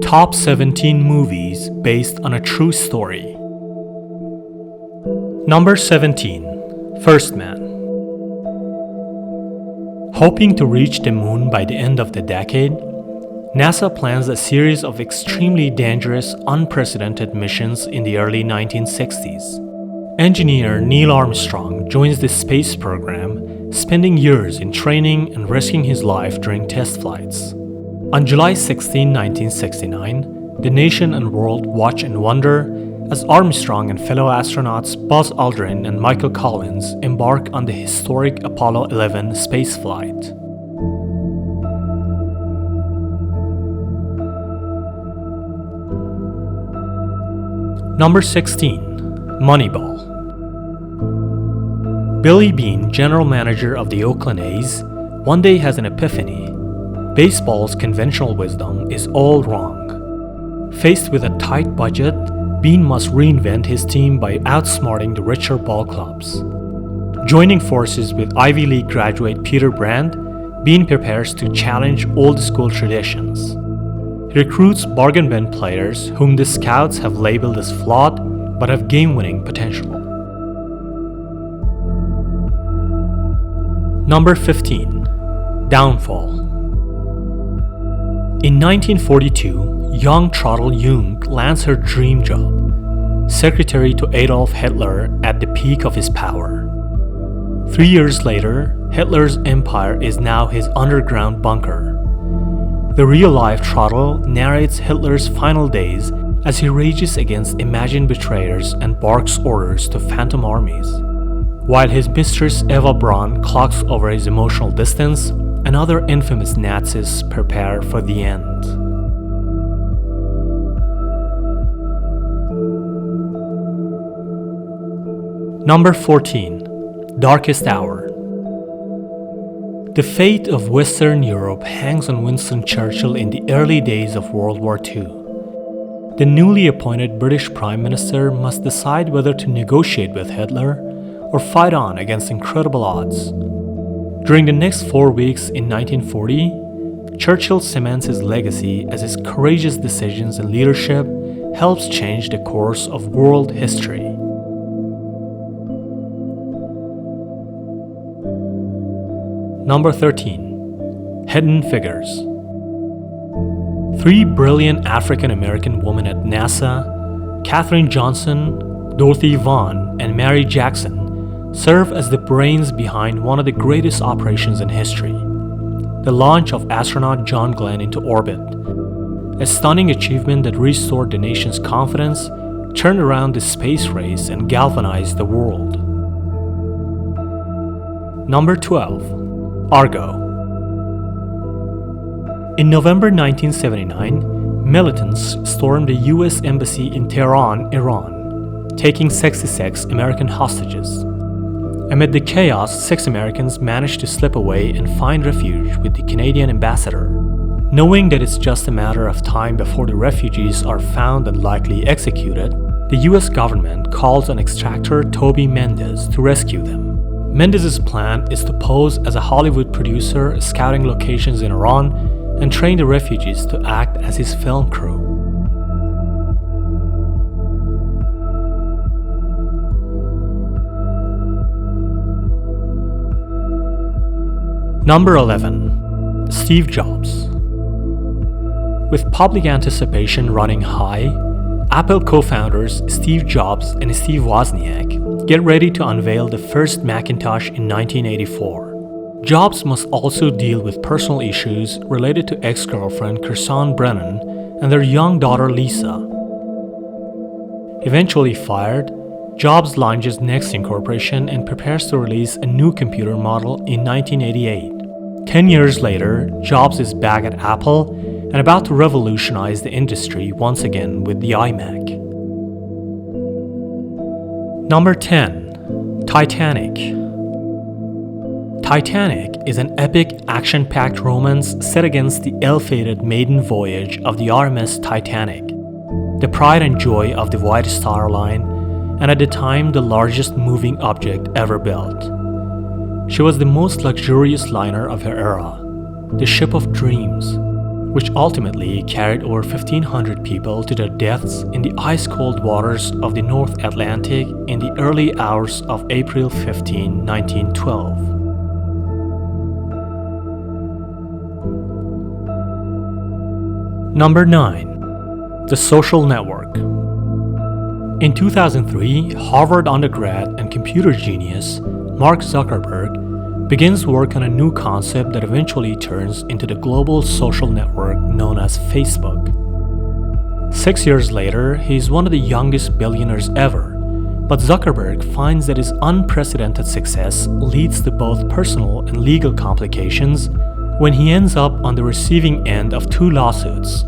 Top 17 movies based on a true story. Number 17. First Man. Hoping to reach the moon by the end of the decade, NASA plans a series of extremely dangerous, unprecedented missions in the early 1960s. Engineer Neil Armstrong joins the space program, spending years in training and risking his life during test flights. On July 16, 1969, the nation and world watch and wonder as Armstrong and fellow astronauts Buzz Aldrin and Michael Collins embark on the historic Apollo 11 spaceflight. Number 16. Moneyball. Billy Beane, general manager of the Oakland A's, one day has an epiphany. Baseball's conventional wisdom is all wrong. Faced with a tight budget, Beane must reinvent his team by outsmarting the richer ball clubs. Joining forces with Ivy League graduate Peter Brand, Beane prepares to challenge old-school traditions. He recruits bargain bin players whom the scouts have labeled as flawed but have game-winning potential. Number 15. Downfall. In 1942, young Traudl Jung lands her dream job, secretary to Adolf Hitler at the peak of his power. 3 years later, Hitler's empire is now his underground bunker. The real-life Traudl narrates Hitler's final days as he rages against imagined betrayers and barks orders to phantom armies. While his mistress Eva Braun clocks over his emotional distance, and other infamous Nazis prepare for the end. Number 14. Darkest Hour. The fate of Western Europe hangs on Winston Churchill in the early days of World War II. The newly appointed British Prime Minister must decide whether to negotiate with Hitler or fight on against incredible odds. During the next 4 weeks in 1940, Churchill cements his legacy as his courageous decisions and leadership helps change the course of world history. Number 13. Hidden Figures. 3 brilliant African American women at NASA, Katherine Johnson, Dorothy Vaughan, and Mary Jackson, serve as the brains behind one of the greatest operations in history, the launch of astronaut John Glenn into orbit, a stunning achievement that restored the nation's confidence, turned around the space race, and galvanized the world. Number 12. Argo. In November 1979, militants stormed the U.S. Embassy in Tehran, Iran, taking 66 American hostages. Amid the chaos, 6 Americans managed to slip away and find refuge with the Canadian ambassador. Knowing that it's just a matter of time before the refugees are found and likely executed, the U.S. government calls on extractor Toby Mendez to rescue them. Mendez's plan is to pose as a Hollywood producer scouting locations in Iran and train the refugees to act as his film crew. Number 11. Steve Jobs. With public anticipation running high, Apple co-founders Steve Jobs and Steve Wozniak get ready to unveil the first Macintosh in 1984. Jobs must also deal with personal issues related to ex-girlfriend Kirsan Brennan and their young daughter Lisa. Eventually fired, Jobs launches Next Incorporation and prepares to release a new computer model in 1988. 10 years later, Jobs is back at Apple and about to revolutionize the industry once again with the iMac. Number 10. Titanic. Titanic is an epic, action-packed romance set against the ill-fated maiden voyage of the RMS Titanic, the pride and joy of the White Star Line, and at the time the largest moving object ever built. She was the most luxurious liner of her era, the ship of dreams, which ultimately carried over 1,500 people to their deaths in the ice-cold waters of the North Atlantic in the early hours of April 15, 1912. Number 9. The Social Network. In 2003, Harvard undergrad and computer genius Mark Zuckerberg begins work on a new concept that eventually turns into the global social network known as Facebook. 6 years later, he is one of the youngest billionaires ever, but Zuckerberg finds that his unprecedented success leads to both personal and legal complications when he ends up on the receiving end of 2 lawsuits,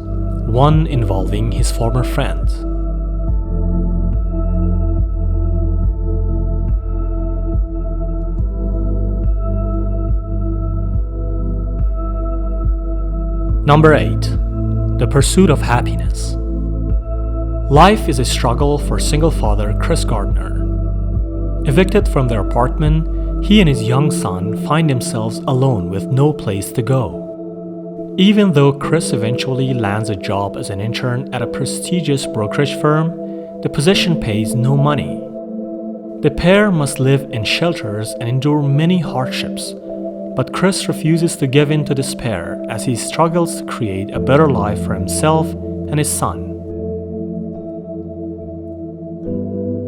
one involving his former friend. Number 8. The Pursuit of Happyness. Life is a struggle for single father Chris Gardner. Evicted from their apartment, he and his young son find themselves alone with no place to go. Even though Chris eventually lands a job as an intern at a prestigious brokerage firm, the position pays no money. The pair must live in shelters and endure many hardships, but Chris refuses to give in to despair as he struggles to create a better life for himself and his son.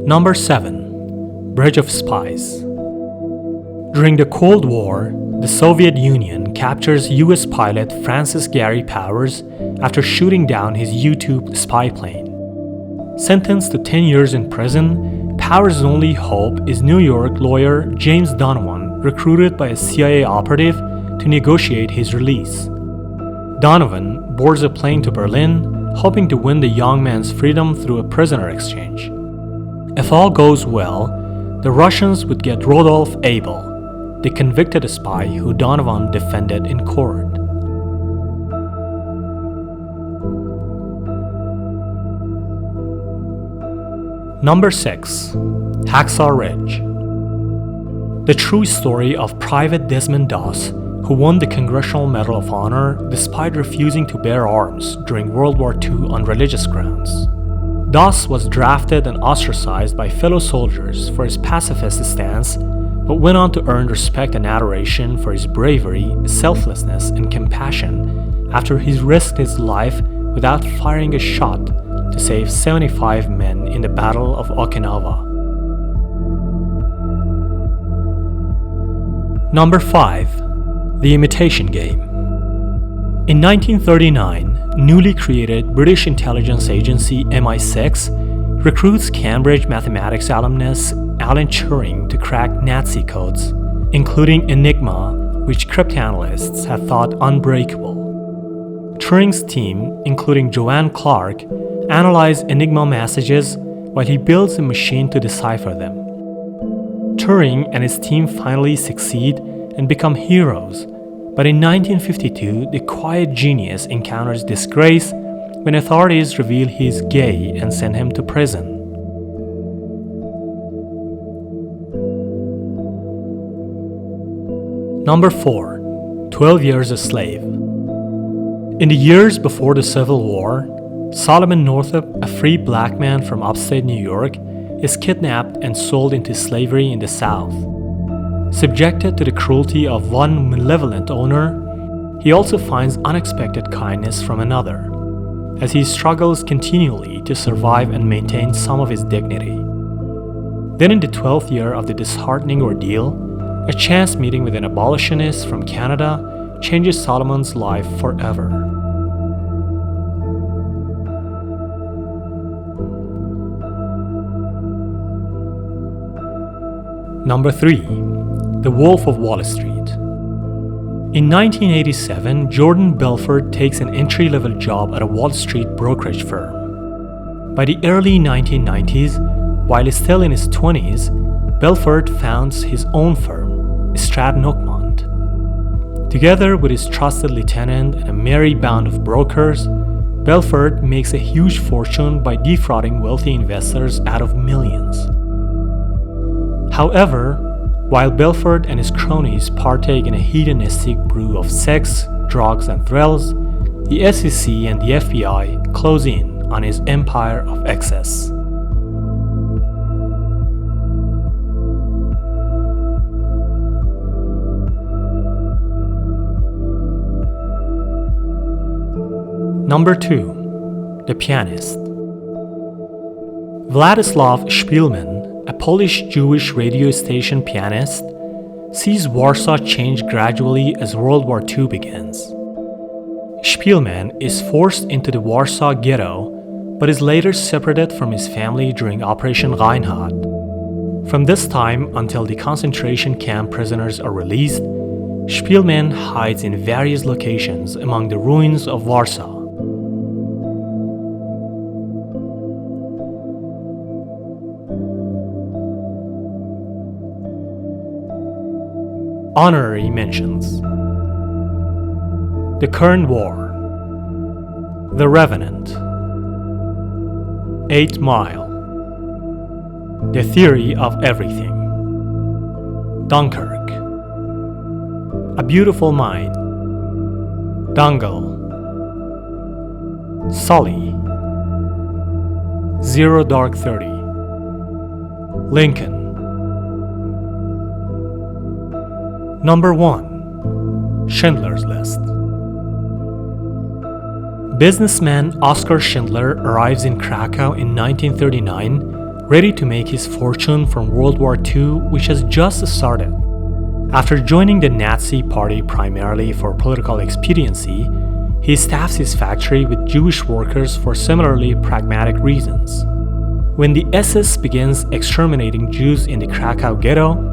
Number 7. Bridge of Spies. During the Cold War, the Soviet Union captures US pilot Francis Gary Powers after shooting down his U-2 spy plane. Sentenced to 10 years in prison, Powers' only hope is New York lawyer James Donovan, recruited by a CIA operative to negotiate his release. Donovan boards a plane to Berlin, hoping to win the young man's freedom through a prisoner exchange. If all goes well, the Russians would get Rodolph Abel, the convicted spy who Donovan defended in court. Number 6. Hacksaw Ridge. The true story of Private Desmond Doss, who won the Congressional Medal of Honor despite refusing to bear arms during World War II on religious grounds. Doss was drafted and ostracized by fellow soldiers for his pacifist stance, but went on to earn respect and adoration for his bravery, selflessness, and compassion after he risked his life without firing a shot to save 75 men in the Battle of Okinawa. Number 5. The Imitation Game. In 1939, newly created British intelligence agency MI6 recruits Cambridge mathematics alumnus Alan Turing to crack Nazi codes, including Enigma, which cryptanalysts had thought unbreakable. Turing's team, including Joanne Clark, analyze Enigma messages while he builds a machine to decipher them. Turing and his team finally succeed and become heroes, but in 1952, the quiet genius encounters disgrace when authorities reveal he is gay and send him to prison. Number 4. 12 Years a Slave. In the years before the Civil War, Solomon Northup, a free black man from upstate New York, is kidnapped and sold into slavery in the South. Subjected to the cruelty of one malevolent owner, he also finds unexpected kindness from another, as he struggles continually to survive and maintain some of his dignity. Then in the 12th year of the disheartening ordeal, a chance meeting with an abolitionist from Canada changes Solomon's life forever. Number 3. The Wolf of Wall Street. In 1987, Jordan Belfort takes an entry-level job at a Wall Street brokerage firm. By the early 1990s, while still in his 20s, Belfort founds his own firm, Stratton Oakmont. Together with his trusted lieutenant and a merry band of brokers, Belfort makes a huge fortune by defrauding wealthy investors out of millions. However, while Belfort and his cronies partake in a hedonistic brew of sex, drugs, and thrills, the SEC and the FBI close in on his empire of excess. Number 2. The Pianist. Władysław Szpilman, a Polish Jewish radio station pianist, sees Warsaw change gradually as World War II begins. Szpilman is forced into the Warsaw Ghetto, but is later separated from his family during Operation Reinhard. From this time until the concentration camp prisoners are released, Szpilman hides in various locations among the ruins of Warsaw. Honorary Mentions: The Current War, The Revenant, 8 Mile, The Theory of Everything, Dunkirk, A Beautiful Mind, Dangle, Sully, Zero Dark 30, Lincoln. Number 1. Schindler's List. Businessman Oskar Schindler arrives in Krakow in 1939, ready to make his fortune from World War II, which has just started. After joining the Nazi Party primarily for political expediency, he staffs his factory with Jewish workers for similarly pragmatic reasons. When the SS begins exterminating Jews in the Krakow ghetto,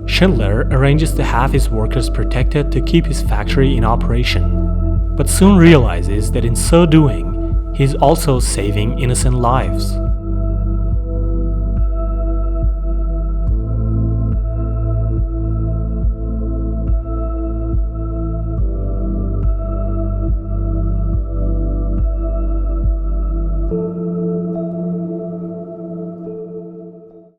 Schindler arranges to have his workers protected to keep his factory in operation, but soon realizes that in so doing, he is also saving innocent lives.